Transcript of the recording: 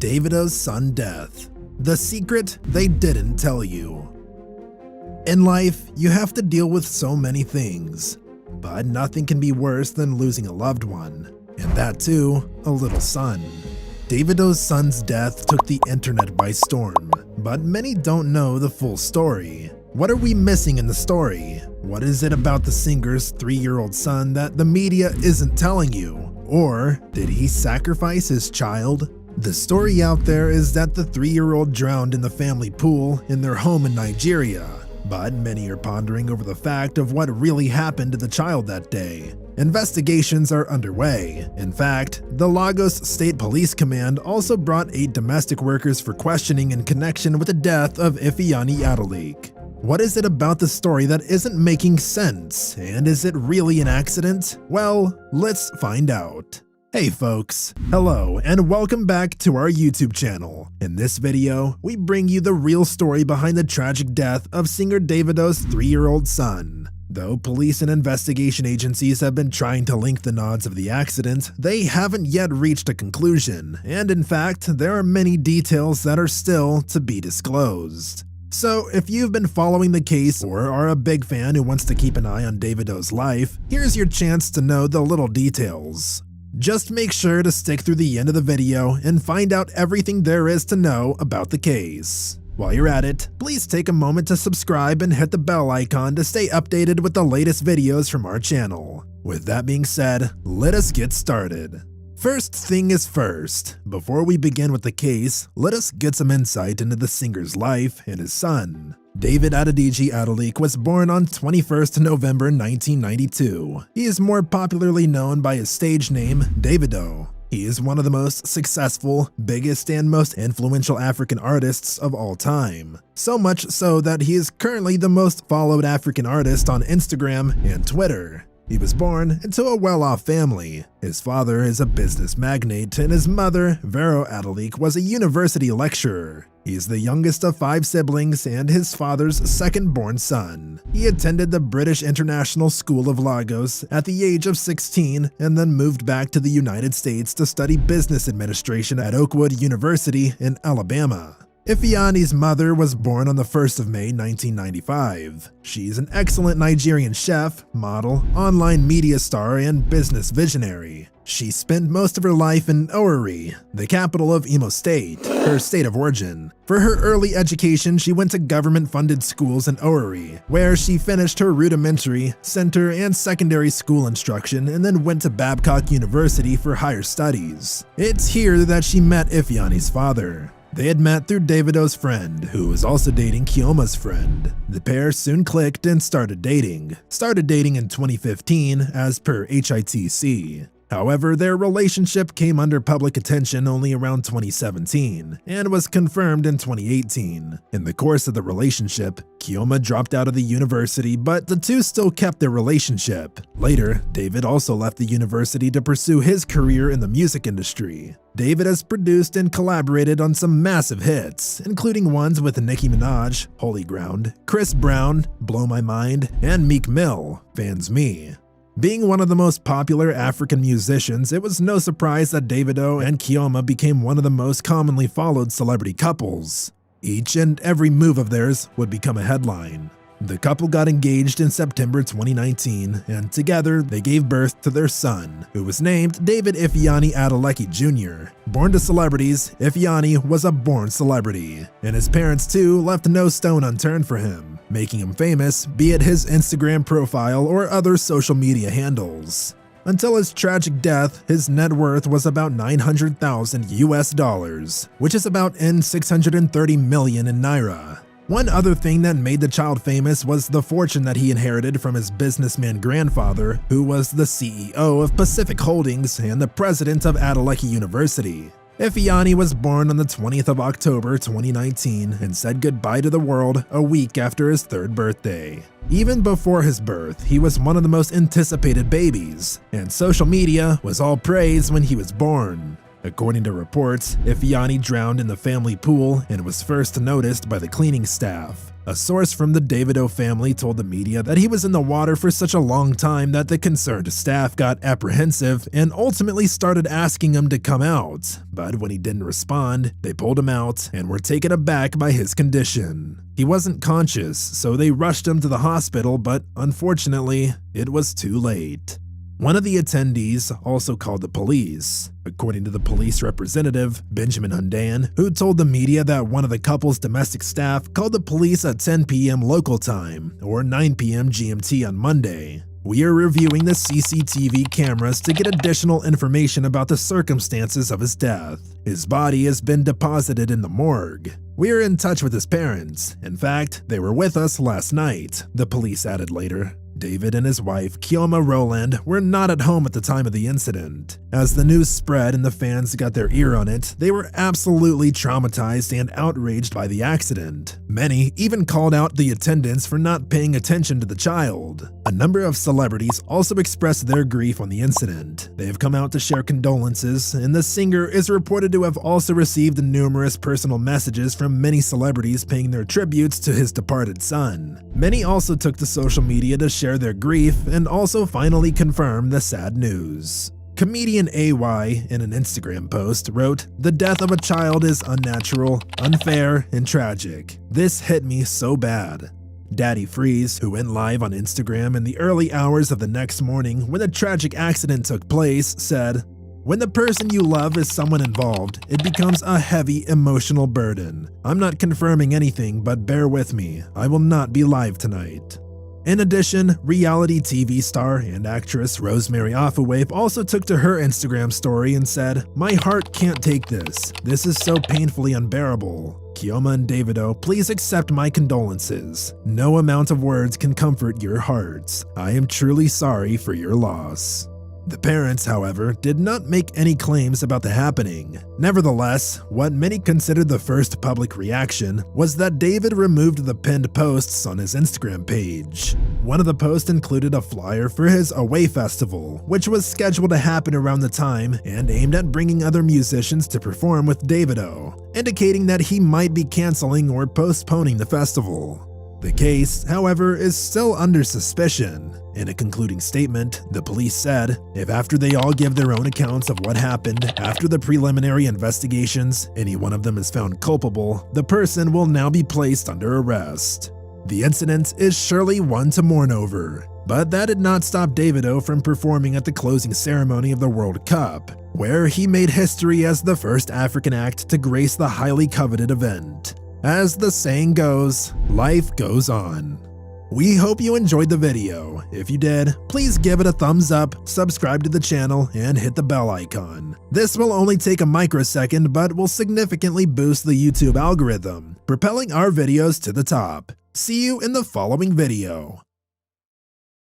Davido's son death. The secret they didn't tell you. In life, you have to deal with so many things, but nothing can be worse than losing a loved one, and that too, a little son. Davido's son's death took the internet by storm, but many don't know the full story. What are we missing in the story? What is it about the singer's 3-year-old son that the media isn't telling you? Or did he sacrifice his child? The story out there is that the 3-year-old drowned in the family pool in their home in Nigeria, but many are pondering over the fact of what really happened to the child that day. Investigations are underway. In fact, the Lagos State Police Command also brought 8 domestic workers for questioning in connection with the death of Ifeanyi Adeleke. What is it about the story that isn't making sense, and is it really an accident? Well, let's find out. Hey folks, hello and welcome back to our YouTube channel. In this video, we bring you the real story behind the tragic death of singer Davido's 3-year-old son. Though police and investigation agencies have been trying to link the nods of the accident, they haven't yet reached a conclusion, and in fact, there are many details that are still to be disclosed. So if you've been following the case or are a big fan who wants to keep an eye on Davido's life, here's your chance to know the little details. Just make sure to stick through the end of the video and find out everything there is to know about the case. While you're at it, please take a moment to subscribe and hit the bell icon to stay updated with the latest videos from our channel. With that being said, let us get started. First thing is first, before we begin with the case, let us get some insight into the singer's life and his son. David Adedeji Adeleke was born on 21st November 1992. He is more popularly known by his stage name, Davido. He is one of the most successful, biggest, and most influential African artists of all time. So much so that he is currently the most followed African artist on Instagram and Twitter. He was born into a well-off family. His father is a business magnate, and his mother, Vero Adeleke, was a university lecturer. He is the youngest of 5 siblings and his father's second-born son. He attended the British International School of Lagos at the age of 16 and then moved back to the United States to study business administration at Oakwood University in Alabama. Ifeanyi's mother was born on the 1st of May 1995. She's an excellent Nigerian chef, model, online media star, and business visionary. She spent most of her life in Owerri, the capital of Imo State, her state of origin. For her early education, she went to government-funded schools in Owerri, where she finished her rudimentary, center, and secondary school instruction and then went to Babcock University for higher studies. It's here that she met Ifeanyi's father. They had met through Davido's friend, who was also dating Chioma's friend. The pair soon clicked and started dating in 2015 as per HITC. However, their relationship came under public attention only around 2017 and was confirmed in 2018. In the course of the relationship, Chioma dropped out of the university, but the two still kept their relationship. Later, David also left the university to pursue his career in the music industry. David has produced and collaborated on some massive hits, including ones with Nicki Minaj, Holy Ground, Chris Brown, Blow My Mind, and Meek Mill, Fans Me. Being one of the most popular African musicians, it was no surprise that Davido and Chioma became one of the most commonly followed celebrity couples. Each and every move of theirs would become a headline. The couple got engaged in September 2019, and together they gave birth to their son, who was named David Ifeanyi Adeleke Jr. Born to celebrities, Ifeanyi was a born celebrity, and his parents too left no stone unturned for him, making him famous, be it his Instagram profile or other social media handles. Until his tragic death, his net worth was about $900,000 US, which is about $630 million in Naira. One other thing that made the child famous was the fortune that he inherited from his businessman grandfather, who was the CEO of Pacific Holdings and the president of Adeleke University. Ifeanyi was born on the 20th of October 2019 and said goodbye to the world a week after his 3rd birthday. Even before his birth, he was one of the most anticipated babies, and social media was all praise when he was born. According to reports, Ifeanyi drowned in the family pool and was first noticed by the cleaning staff. A source from the Davido family told the media that he was in the water for such a long time that the concerned staff got apprehensive and ultimately started asking him to come out. But when he didn't respond, they pulled him out and were taken aback by his condition. He wasn't conscious, so they rushed him to the hospital, but unfortunately, it was too late. One of the attendees also called the police, according to the police representative, Benjamin Hundan, who told the media that one of the couple's domestic staff called the police at 10 p.m. local time, or 9 p.m. GMT on Monday. We are reviewing the CCTV cameras to get additional information about the circumstances of his death. His body has been deposited in the morgue. We are in touch with his parents. In fact, they were with us last night, the police added later. David and his wife, Kioma Rowland, were not at home at the time of the incident. As the news spread and the fans got their ear on it, they were absolutely traumatized and outraged by the accident. Many even called out the attendants for not paying attention to the child. A number of celebrities also expressed their grief on the incident. They have come out to share condolences, and the singer is reported to have also received numerous personal messages from many celebrities paying their tributes to his departed son. Many also took to social media to share their grief and also finally confirm the sad news. Comedian AY, in an Instagram post, wrote, "The death of a child is unnatural, unfair, and tragic. This hit me so bad." Daddy Freeze, who went live on Instagram in the early hours of the next morning when the tragic accident took place, said, "When the person you love is someone involved, it becomes a heavy emotional burden. I'm not confirming anything, but bear with me. I will not be live tonight." In addition, reality TV star and actress Rosemary Afawave also took to her Instagram story and said, "My heart can't take this. This is so painfully unbearable. Kioma and Davido, please accept my condolences. No amount of words can comfort your hearts. I am truly sorry for your loss." The parents, however, did not make any claims about the happening. Nevertheless, what many considered the first public reaction was that David removed the pinned posts on his Instagram page. One of the posts included a flyer for his Away Festival, which was scheduled to happen around the time and aimed at bringing other musicians to perform with Davido, indicating that he might be canceling or postponing the festival. The case, however, is still under suspicion. In a concluding statement, the police said, if after they all give their own accounts of what happened after the preliminary investigations, any one of them is found culpable, the person will now be placed under arrest. The incident is surely one to mourn over, but that did not stop Davido from performing at the closing ceremony of the World Cup, where he made history as the first African act to grace the highly coveted event. As the saying goes, life goes on. We hope you enjoyed the video. If you did, please give it a thumbs up, subscribe to the channel, and hit the bell icon. This will only take a microsecond, but will significantly boost the YouTube algorithm, propelling our videos to the top. See you in the following video.